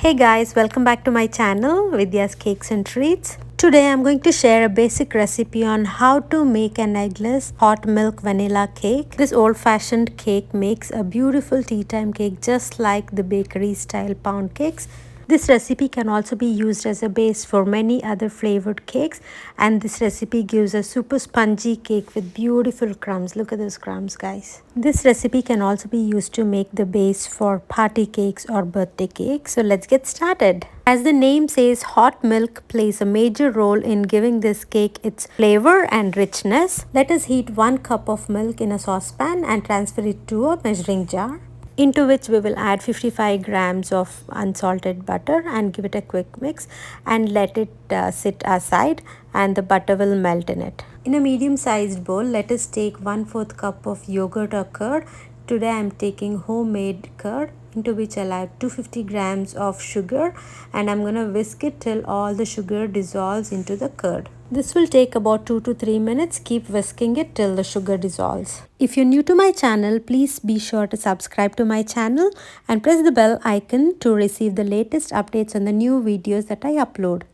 Hey guys, welcome back to my channel Vidya's Cakes and Treats. Today I'm going to share a basic recipe on how to make an eggless hot milk vanilla cake. This old-fashioned cake makes a beautiful tea time cake just like the bakery style pound cakes. This recipe can also be used as a base for many other flavored cakes, and this recipe gives a super spongy cake with beautiful crumbs. Look at those crumbs, guys. This recipe can also be used to make the base for party cakes or birthday cakes. So let's get started. As the name says, hot milk plays a major role in giving this cake its flavor and richness. Let us heat 1 cup of milk in a saucepan and transfer it to a measuring jar, into which we will add 55 grams of unsalted butter and give it a quick mix and let it sit aside, and the butter will melt in it. In a medium sized bowl, let us take 1/4 cup of yogurt or curd. Today I am taking homemade curd, into which I'll add 250 grams of sugar, and I'm gonna whisk it till all the sugar dissolves into the curd. This will take about 2 to 3 minutes. Keep whisking it till the sugar dissolves. If you're new to my channel, please be sure to subscribe to my channel and press the bell icon to receive the latest updates on the new videos that I upload.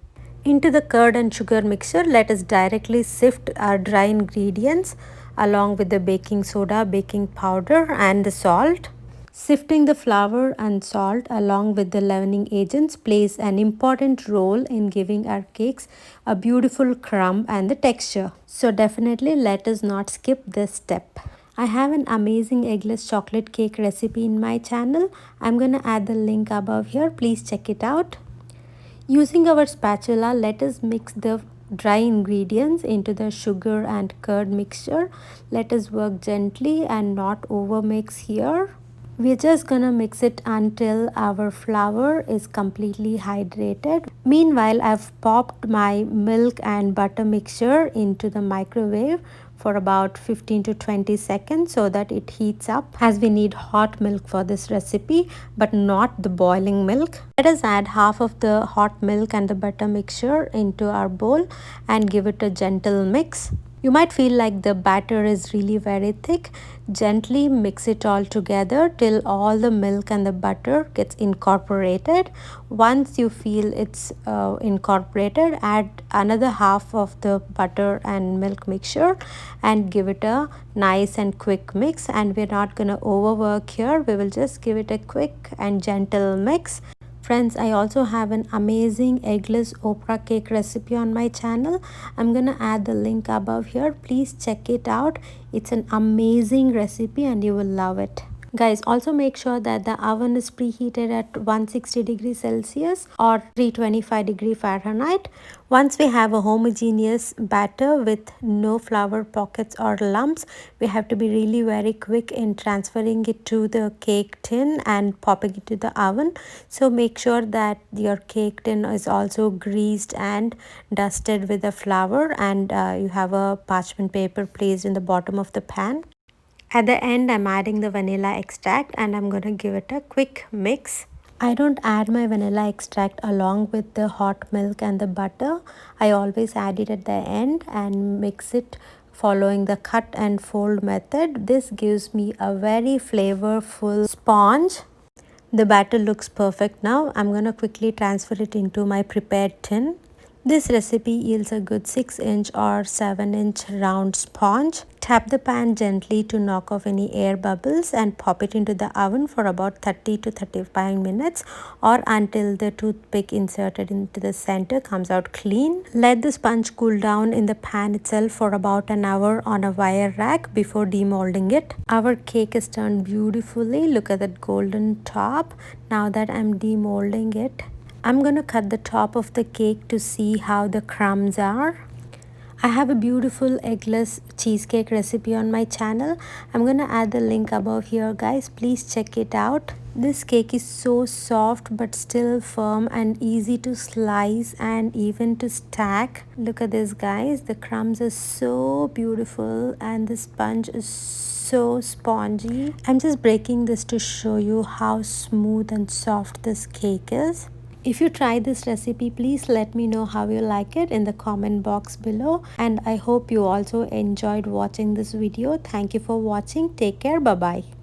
Into the curd and sugar mixture, let us directly sift our dry ingredients along with the baking soda, baking powder and the salt. Sifting the flour and salt along with the leavening agents plays an important role in giving our cakes a beautiful crumb and the texture. So definitely let us not skip this step. I have an amazing eggless chocolate cake recipe in my channel. I'm gonna add the link above here. Please check it out. Using our spatula, let us mix the dry ingredients into the sugar and curd mixture. Let us work gently and not over mix here. We're just gonna mix it until our flour is completely hydrated. Meanwhile, I've popped my milk and butter mixture into the microwave for about 15 to 20 seconds so that it heats up, as we need hot milk for this recipe but not the boiling milk. Let us add half of the hot milk and the butter mixture into our bowl and give it a gentle mix. You might feel like the batter is really very thick. Gently mix it all together till all the milk and the butter gets incorporated. Once you feel it's incorporated, add another half of the butter and milk mixture and give it a nice and quick mix. And we're not going to overwork here. We will just give it a quick and gentle mix. Friends, I also have an amazing eggless Oprah cake recipe on my channel. I'm gonna add the link above here. Please check it out. It's an amazing recipe and you will love it. Guys, also make sure that the oven is preheated at 160 degrees Celsius or 325 degrees Fahrenheit. Once we have a homogeneous batter with no flour pockets or lumps, we have to be really very quick in transferring it to the cake tin and popping it to the oven. So make sure that your cake tin is also greased and dusted with the flour, and you have a parchment paper placed in the bottom of the pan. At the end, I'm adding the vanilla extract and I'm going to give it a quick mix. I don't add my vanilla extract along with the hot milk and the butter. I always add it at the end and mix it following the cut and fold method. This gives me a very flavorful sponge. The batter looks perfect now. I'm going to quickly transfer it into my prepared tin. This recipe yields a good 6-inch or 7-inch round sponge. Tap the pan gently to knock off any air bubbles and pop it into the oven for about 30 to 35 minutes or until the toothpick inserted into the center comes out clean. Let the sponge cool down in the pan itself for about an hour on a wire rack before demolding it. Our cake is turned beautifully. Look at that golden top. Now that I'm demolding it, I'm going to cut the top of the cake to see how the crumbs are. I have a beautiful eggless cheesecake recipe on my channel. I'm going to add the link above here, guys. Please check it out. This cake is so soft but still firm and easy to slice and even to stack. Look at this, guys. The crumbs are so beautiful and the sponge is so spongy. I'm just breaking this to show you how smooth and soft this cake is. If you try this recipe, please let me know how you like it in the comment box below. And I hope you also enjoyed watching this video. Thank you for watching. Take care. Bye-bye.